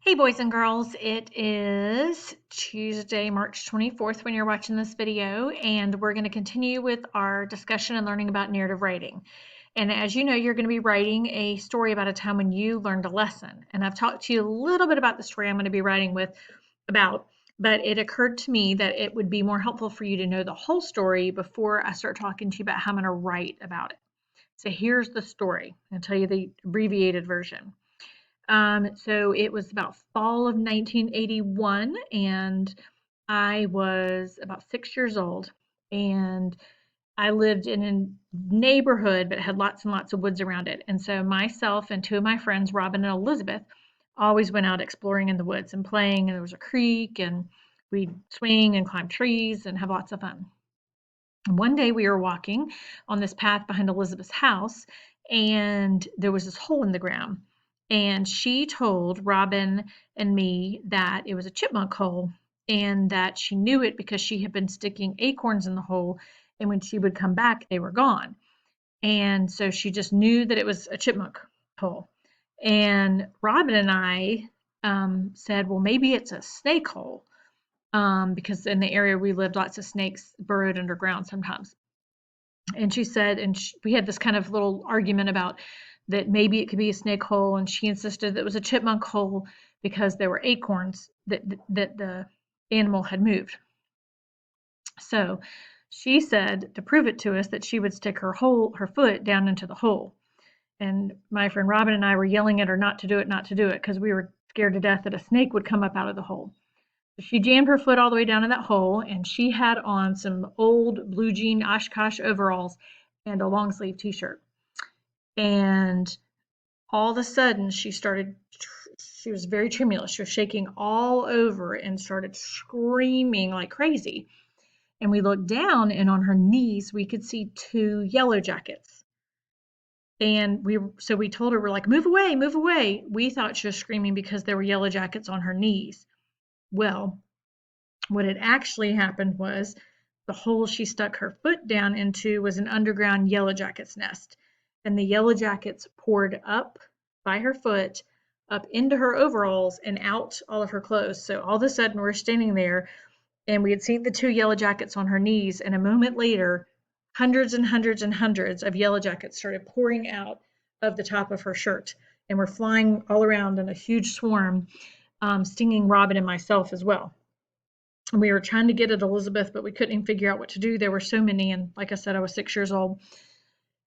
Hey boys and girls, it is Tuesday, March 24th when you're watching this video, and we're going to continue with our discussion and learning about narrative writing. And as you know, you're going to be writing a story about a time when you learned a lesson. And I've talked to you a little bit about the story I'm going to be writing about, but it occurred to me that it would be more helpful for you to know the whole story before I start talking to you about how I'm going to write about it. So here's the story. I'll tell you the abbreviated version. So it was about fall of 1981, and I was about 6 years old, and I lived in a neighborhood but had lots and lots of woods around it. And so myself and two of my friends, Robin and Elizabeth, always went out exploring in the woods and playing, and there was a creek, and we'd swing and climb trees and have lots of fun. And one day we were walking on this path behind Elizabeth's house, and there was this hole in the ground. And she told Robin and me that it was a chipmunk hole and that she knew it because she had been sticking acorns in the hole. And when she would come back, they were gone. And so she just knew that it was a chipmunk hole. And Robin and I said, well, maybe it's a snake hole because in the area we lived, lots of snakes burrowed underground sometimes. And she said, and we had this kind of little argument about that maybe it could be a snake hole, and she insisted that it was a chipmunk hole because there were acorns that the animal had moved. So she said to prove it to us that she would stick her foot down into the hole. And my friend Robin and I were yelling at her not to do it, not to do it, because we were scared to death that a snake would come up out of the hole. She jammed her foot all the way down in that hole, and she had on some old blue jean Oshkosh overalls and a long sleeve t-shirt. And all of a sudden, she was very tremulous. She was shaking all over and started screaming like crazy. And we looked down, and on her knees, we could see two yellow jackets. And we told her, we're like, move away, move away. We thought she was screaming because there were yellow jackets on her knees. Well, what had actually happened was the hole she stuck her foot down into was an underground yellow jacket's nest. And the yellow jackets poured up by her foot, up into her overalls, and out all of her clothes. So all of a sudden, we're standing there, and we had seen the two yellow jackets on her knees. And a moment later, hundreds and hundreds and hundreds of yellow jackets started pouring out of the top of her shirt and were flying all around in a huge swarm, stinging Robin and myself as well. And we were trying to get at Elizabeth, but we couldn't even figure out what to do. There were so many, and like I said, I was 6 years old.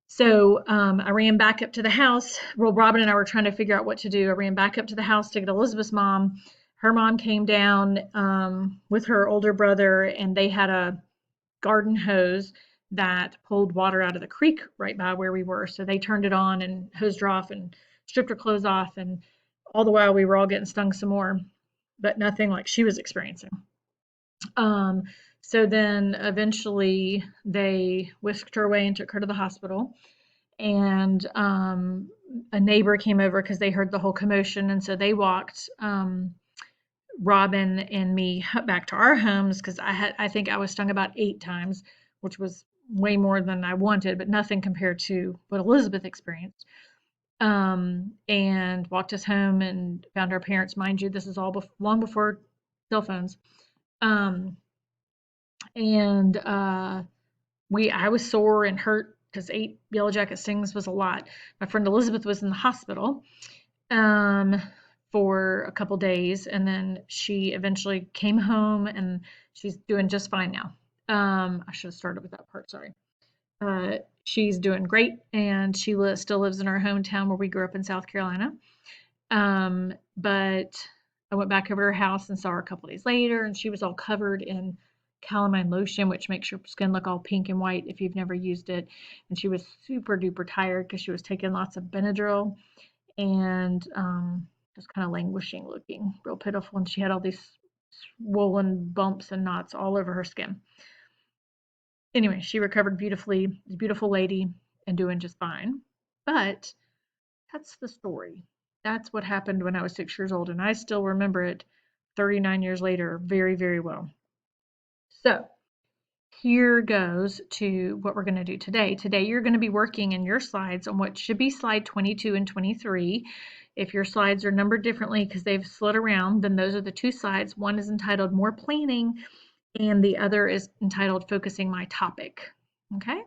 So I ran back up to the house. Well, Robin and I were trying to figure out what to do. I ran back up to the house to get Elizabeth's mom. Her mom came down with her older brother, and they had a garden hose that pulled water out of the creek right by where we were. So they turned it on and hosed her off and stripped her clothes off. And all the while, we were all getting stung some more, but nothing like she was experiencing. Um, so then eventually they whisked her away and took her to the hospital. And a neighbor came over because they heard the whole commotion. And so they walked Robin and me back to our homes because I think I was stung about 8 times, which was way more than I wanted, but nothing compared to what Elizabeth experienced. And walked us home and found our parents. Mind you, this is all long before cell phones. Um, and I was sore and hurt because 8 yellow jacket stings was a lot. My friend Elizabeth was in the hospital um, for a couple days, and then she eventually came home, and she's doing just fine now. I should have started with that part. Sorry. She's doing great, and she still lives in our hometown where we grew up in South Carolina. But I went back over to her house and saw her a couple days later, and she was all covered in calamine lotion, which makes your skin look all pink and white if you've never used it. And she was super duper tired because she was taking lots of Benadryl and just kind of languishing looking, real pitiful. And she had all these swollen bumps and knots all over her skin. Anyway, she recovered beautifully, a beautiful lady, and doing just fine. But that's the story. That's what happened when I was 6 years old, and I still remember it 39 years later very, very well. So here goes to what we're going to do today. Today, you're going to be working in your slides on what should be slide 22 and 23. If your slides are numbered differently because they've slid around, then those are the two slides. One is entitled More Planning, and the other is entitled Focusing My Topic. Okay,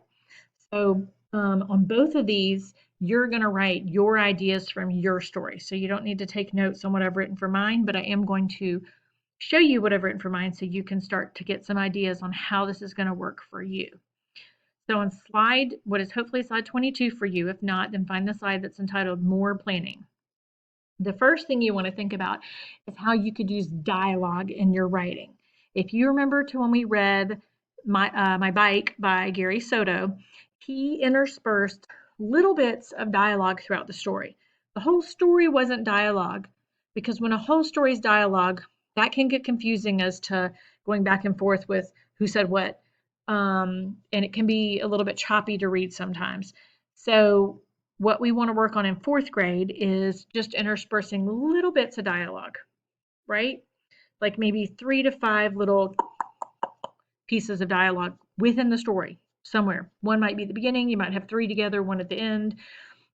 so on both of these, you're going to write your ideas from your story. So you don't need to take notes on what I've written for mine, but I am going to show you what I've written for mine so you can start to get some ideas on how this is going to work for you. So on slide, what is hopefully slide 22 for you, if not, then find the slide that's entitled More Planning. The first thing you want to think about is how you could use dialogue in your writing. If you remember to when we read My Bike by Gary Soto, he interspersed little bits of dialogue throughout the story. The whole story wasn't dialogue, because when a whole story is dialogue, that can get confusing as to going back and forth with who said what, and it can be a little bit choppy to read sometimes. So what we want to work on in fourth grade is just interspersing little bits of dialogue, right? Like maybe 3 to 5 little pieces of dialogue within the story somewhere. One might be the beginning, you might have 3 together, one at the end,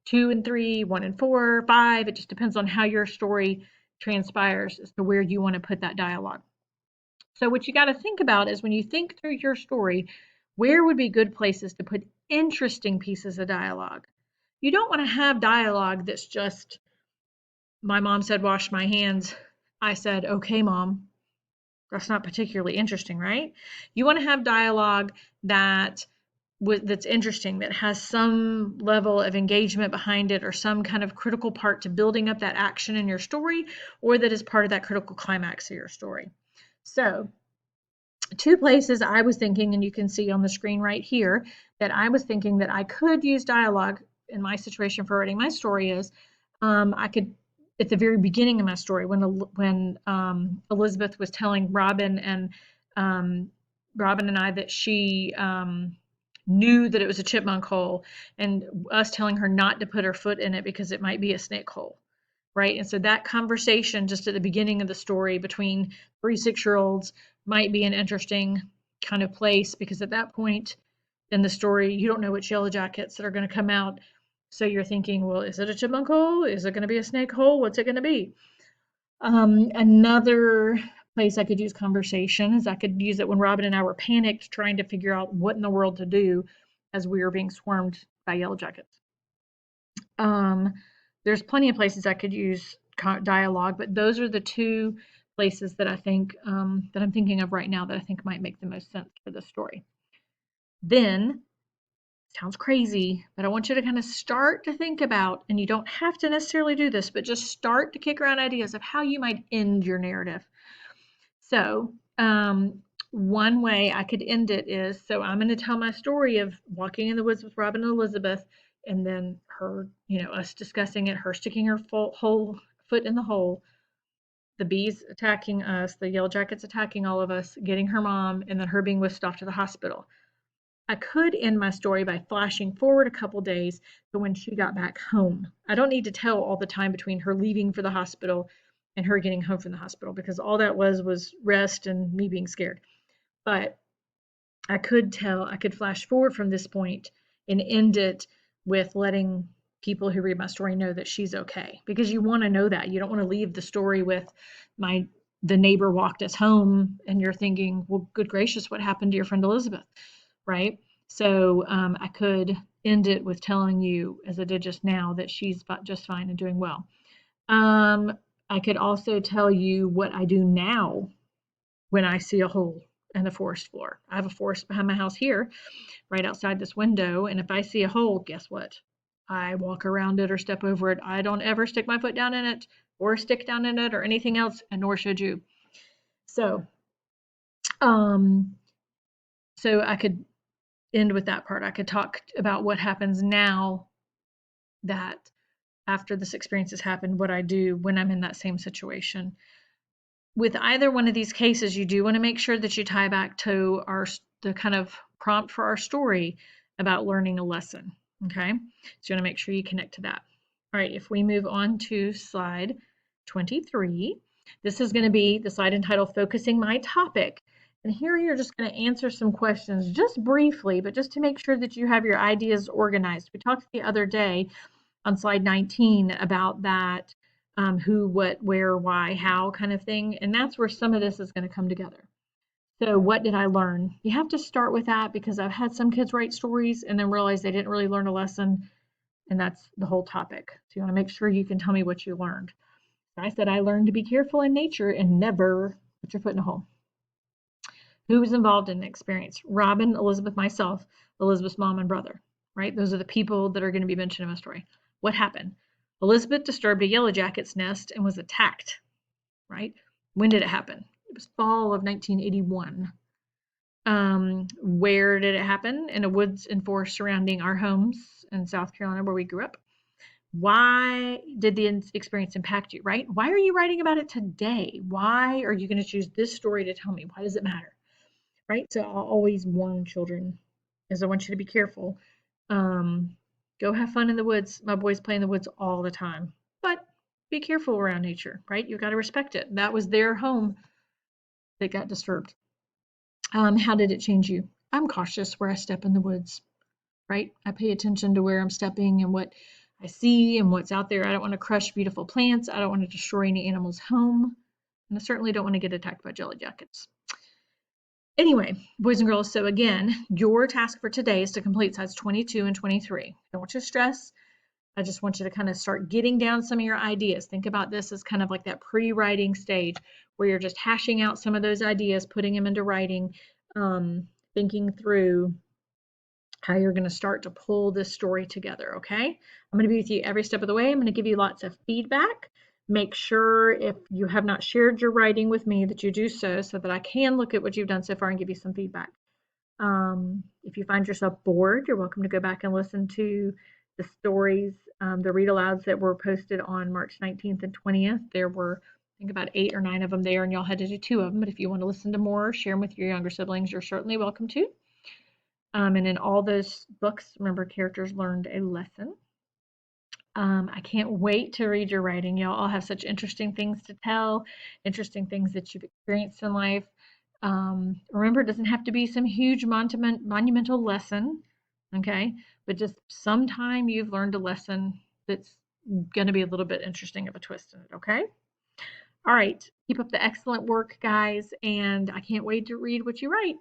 2 and 3, 1 and 4, 5. It just depends on how your story transpires as to where you want to put that dialogue. So what you got to think about is when you think through your story, where would be good places to put interesting pieces of dialogue? You don't want to have dialogue that's just, my mom said, wash my hands. I said, okay, mom. That's not particularly interesting, right? You want to have dialogue that's interesting, that has some level of engagement behind it or some kind of critical part to building up that action in your story, or that is part of that critical climax of your story. So, two places I was thinking, and you can see on the screen right here, that I was thinking that I could use dialogue in my situation for writing my story is, I could, at the very beginning of my story, when Elizabeth was telling Robin and I that she knew that it was a chipmunk hole, and us telling her not to put her foot in it because it might be a snake hole, right? And so that conversation just at the beginning of the story between 3 6-year-olds might be an interesting kind of place, because at that point in the story, you don't know which yellow jackets that are going to come out. So you're thinking, well, is it a chipmunk hole? Is it going to be a snake hole? What's it going to be? Another place I could use conversation is I could use it when Robin and I were panicked trying to figure out what in the world to do as we were being swarmed by yellow jackets. There's plenty of places I could use dialogue, but those are the two places that I think that I'm thinking of right now that I think might make the most sense for the story. Then, sounds crazy, but I want you to kind of start to think about, and you don't have to necessarily do this, but just start to kick around ideas of how you might end your narrative. So, one way I could end it is, so I'm going to tell my story of walking in the woods with Robin and Elizabeth, and then her, us discussing it, her sticking her whole foot in the hole, the bees attacking us, the yellow jackets attacking all of us, getting her mom, and then her being whisked off to the hospital. I could end my story by flashing forward a couple days to when she got back home. I don't need to tell all the time between her leaving for the hospital and her getting home from the hospital, because all that was rest and me being scared. But I could flash forward from this point and end it with letting people who read my story know that she's okay, because you want to know that. You don't want to leave the story with the neighbor walked us home and you're thinking, well, good gracious, what happened to your friend Elizabeth, right? So I could end it with telling you, as I did just now, that she's just fine and doing well. I could also tell you what I do now when I see a hole in the forest floor. I have a forest behind my house here, right outside this window, and if I see a hole, guess what? I walk around it or step over it. I don't ever stick my foot down in it or stick down in it or anything else, and nor should you. So, so I could end with that part. I could talk about what happens now, that after this experience has happened, what I do when I'm in that same situation. With either one of these cases, you do want to make sure that you tie back to the kind of prompt for our story about learning a lesson. Okay, so you want to make sure you connect to that. All right, if we move on to slide 23, this is going to be the slide entitled Focusing My Topic. And here you're just going to answer some questions just briefly, but just to make sure that you have your ideas organized. We talked the other day on slide 19 about that who, what, where, why, how kind of thing. And that's where some of this is going to come together. So what did I learn? You have to start with that because I've had some kids write stories and then realize they didn't really learn a lesson. And that's the whole topic. So you want to make sure you can tell me what you learned. I said I learned to be careful in nature and never put your foot in a hole. Who was involved in the experience? Robin, Elizabeth, myself, Elizabeth's mom and brother, right? Those are the people that are going to be mentioned in my story. What happened? Elizabeth disturbed a yellow jacket's nest and was attacked, right? When did it happen? It was fall of 1981. Where did it happen? In a woods and forest surrounding our homes in South Carolina where we grew up. Why did the experience impact you, right? Why are you writing about it today? Why are you going to choose this story to tell me? Why does it matter? Right? So I'll always warn children, as I want you to be careful. Go have fun in the woods. My boys play in the woods all the time, but be careful around nature, right? You've got to respect it. That was their home that got disturbed. How did it change you? I'm cautious where I step in the woods, right? I pay attention to where I'm stepping and what I see and what's out there. I don't want to crush beautiful plants. I don't want to destroy any animal's home. And I certainly don't want to get attacked by jelly jackets. Anyway, boys and girls, so again, your task for today is to complete sides 22 and 23. I don't want you to stress. I just want you to kind of start getting down some of your ideas. Think about this as kind of like that pre-writing stage where you're just hashing out some of those ideas, putting them into writing, thinking through how you're going to start to pull this story together, okay? I'm going to be with you every step of the way. I'm going to give you lots of feedback. Make sure if you have not shared your writing with me that you do so that I can look at what you've done so far and give you some feedback. If you find yourself bored, you're welcome to go back and listen to the stories, the read alouds that were posted on March 19th and 20th. There were, I think, about 8 or 9 of them there, and y'all had to do 2 of them. But if you want to listen to more, share them with your younger siblings, you're certainly welcome to. And in all those books, remember, characters learned a lesson. I can't wait to read your writing. Y'all all have such interesting things to tell, interesting things that you've experienced in life. Remember, it doesn't have to be some huge monumental lesson, okay? But just sometime you've learned a lesson that's going to be a little bit interesting of a twist in it, okay? All right, keep up the excellent work, guys, and I can't wait to read what you write.